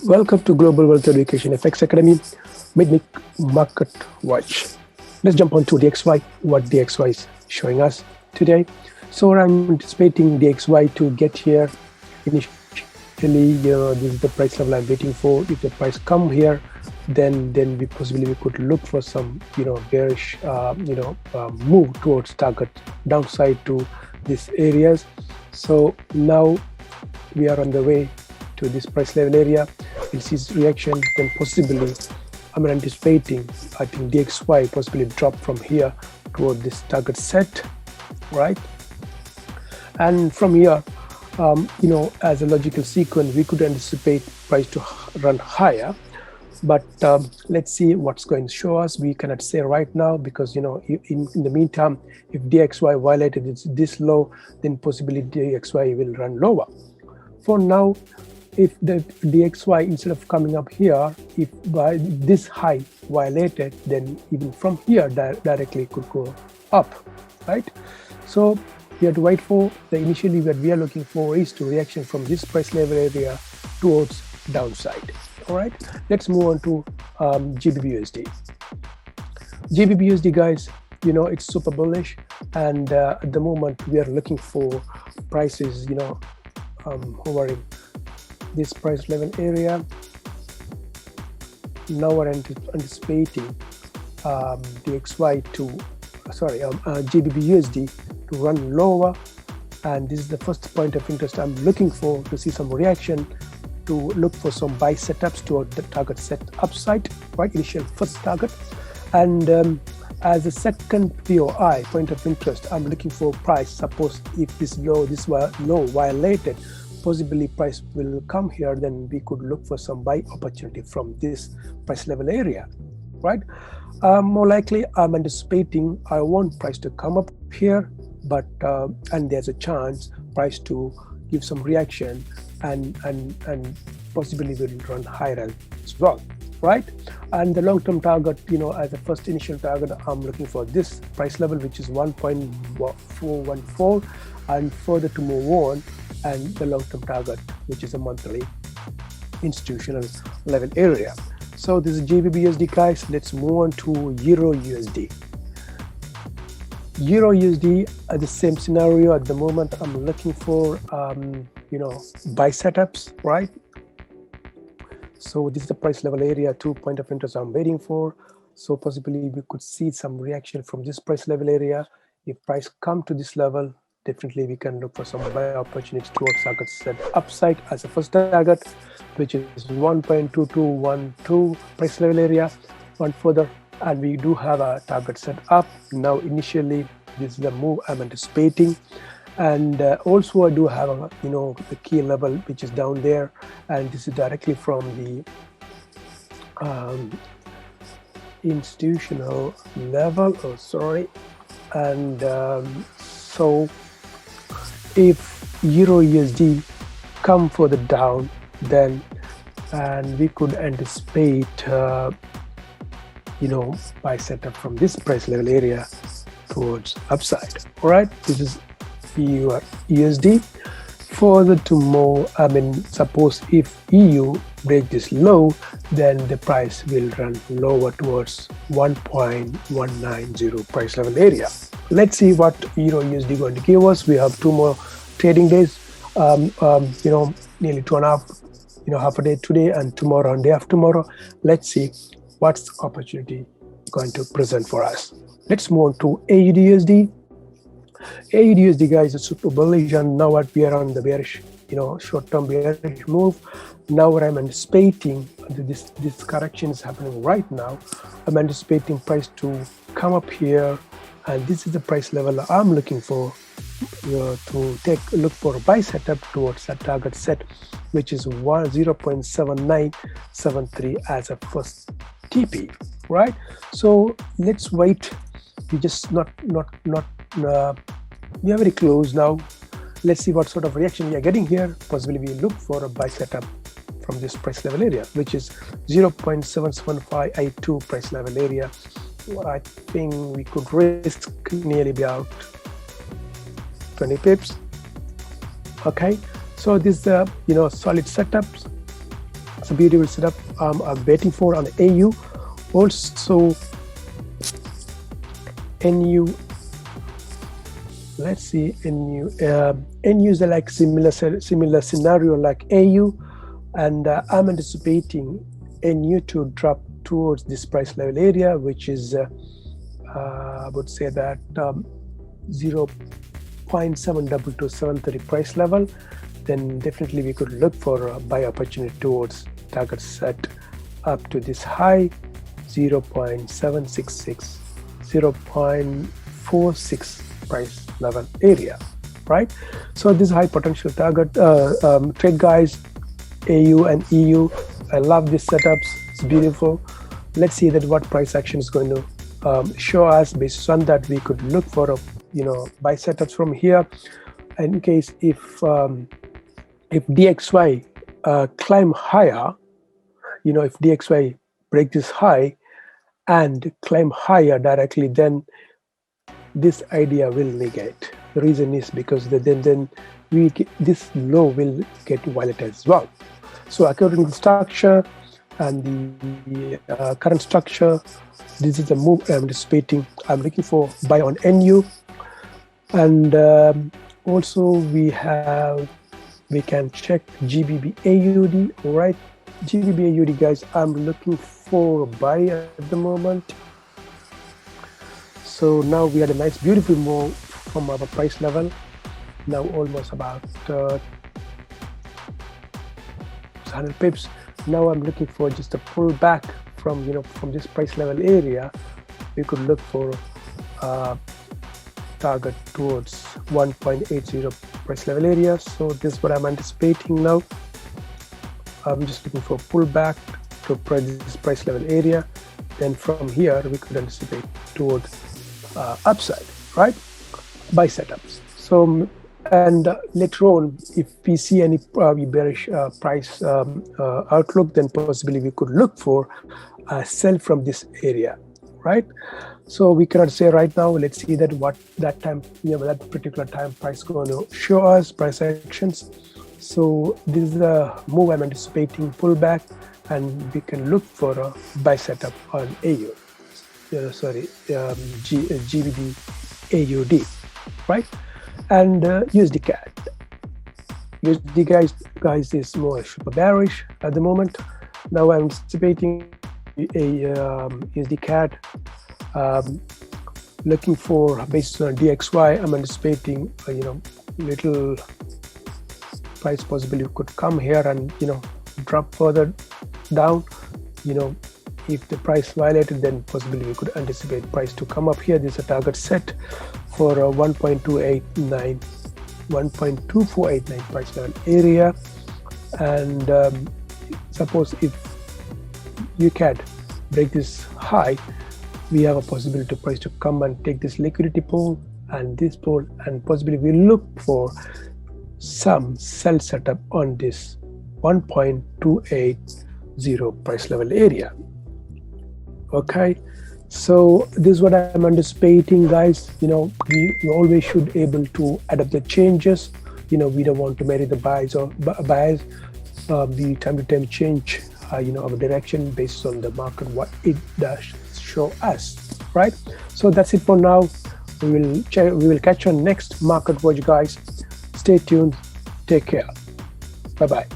Welcome to Global Wealth Education FX Academy, Midweek Market Watch. Let's jump on to DXY, what DXY is showing us today. So I'm anticipating DXY to get here. Initially, this is the price level I'm waiting for. If the price come here, then we could look for some, bearish, move towards target downside to these areas. So now we are on the way to this price level area. We'll see reaction, then possibly I'm anticipating, I think DXY possibly drop from here toward this target set, right? And from here, as a logical sequence, we could anticipate price to run higher. But let's see what's going to show us. We cannot say right now because, in the meantime, if DXY violated this low, then possibly DXY will run lower. For now, if the DXY, instead of coming up here, if by this high violated, then even from here directly could go up, right? So we have to wait for initially what we are looking for is to reaction from this price level area towards downside. All right, let's move on to GBP-USD. GBP-USD, guys, it's super bullish, and at the moment we are looking for prices, hovering this price level area. Now we're anticipating GBP-USD to run lower, and this is the first point of interest I'm looking for, to see some reaction, to look for some buy setups toward the target set upside, right? Initial first target. And as a second POI, point of interest, I'm looking for price. Suppose if this low violated, possibly price will come here, then we could look for some buy opportunity from this price level area, right? More likely, I'm anticipating I want price to come up here, but and there's a chance price to give some reaction and possibly will run higher as well, right? And the long-term target, as a first initial target, I'm looking for this price level, which is 1.414, and further to move on, and the long-term target, which is a monthly institutional level area. So this is GBP-USD, guys. Let's move on to Euro-USD. Euro-USD, the same scenario at the moment. I'm looking for buy setups, right? So this is the price level area, 2 point of interest I'm waiting for. So possibly we could see some reaction from this price level area. If price come to this level, definitely we can look for some buy opportunities towards target set upside as a first target, which is 1.2212 price level area. One further, and we do have a target set up. Now initially this is the move I'm anticipating, and also I do have the key level, which is down there, and this is directly from the institutional level. And so if Euro-USD come further down, then and we could anticipate buy setup from this price level area towards upside. All right, this is USD. Further to more, suppose if EU break this low, then the price will run lower towards 1.190 price level area. Let's see what Euro-USD going to give us. We have 2 more trading days, nearly 2.5, half a day today and tomorrow and day after tomorrow. Let's see what's opportunity going to present for us. Let's move on to AUD-USD. AUD-USD, guys, is super bullish, and now what we are on the bearish, short-term bearish move. Now what I'm anticipating, this correction is happening right now. I'm anticipating price to come up here, and this is the price level I'm looking for, to look for a buy setup towards that target set, which is 0.7973 as a first TP, right? So let's wait. We just we are very close now. Let's see what sort of reaction we are getting here. Possibly we look for a buy setup from this price level area, which is 0.77582 price level area. I think we could risk nearly about 20 pips. Okay, so this solid setups, It's a beautiful setup I'm waiting for on AU. Also NU, let's see, NU is like similar scenario like AU, and I'm anticipating NU to drop towards this price level area, which is I would say that 0.72273 price level. Then definitely we could look for a buy opportunity towards target set up to this high 0.766, 0.46 price level area, right? So this high potential target trade, guys. AU and EU, I love these setups. It's beautiful. Let's see that what price action is going to show us. Based on that, we could look for a buy setups from here. In case if DXY climb higher, if DXY break this high and climb higher directly, then this idea will negate. The reason is because then this low will get volatile as well. So according to the structure and the current structure, this is the move I'm anticipating. I'm looking for buy on NU, and also we can check GBP-AUD. All right, GBP-AUD, guys, I'm looking for buy at the moment. So now we had a nice beautiful move from our price level, now almost about 100 pips. Now I'm looking for just a pullback from from this price level area. We could look for target towards 1.80 price level area. So this is what I'm anticipating now. I'm just looking for pullback to this price level area. Then from here we could anticipate towards upside, right? Buy setups. So and later on, if we see any bearish price outlook, then possibly we could look for sell from this area, right? So we cannot say right now. Let's see that what that time, that particular time price going to show us price actions. So this is a move I'm anticipating, pullback, and we can look for a buy setup on AU. GBP-AUD, right? And USD CAD. USD guys is more super bearish at the moment. Now I'm anticipating a USD CAD. Looking for based on DXY. I'm anticipating little price possibly could come here and drop further down. If the price violated, then possibly we could anticipate price to come up here. This is a target set for 1.2489 price level area. And suppose if UCAD break this high, we have a possibility price to come and take this liquidity pool and this pool, and possibly we look for some sell setup on this 1.280 price level area. Okay, so this is what I'm anticipating, guys. We always should able to adapt the changes. We don't want to marry the buys or bias. We time to time change our direction based on the market, what it does show us, right? So that's it for now. We will catch you on next market watch, guys. Stay tuned. Take care. Bye bye.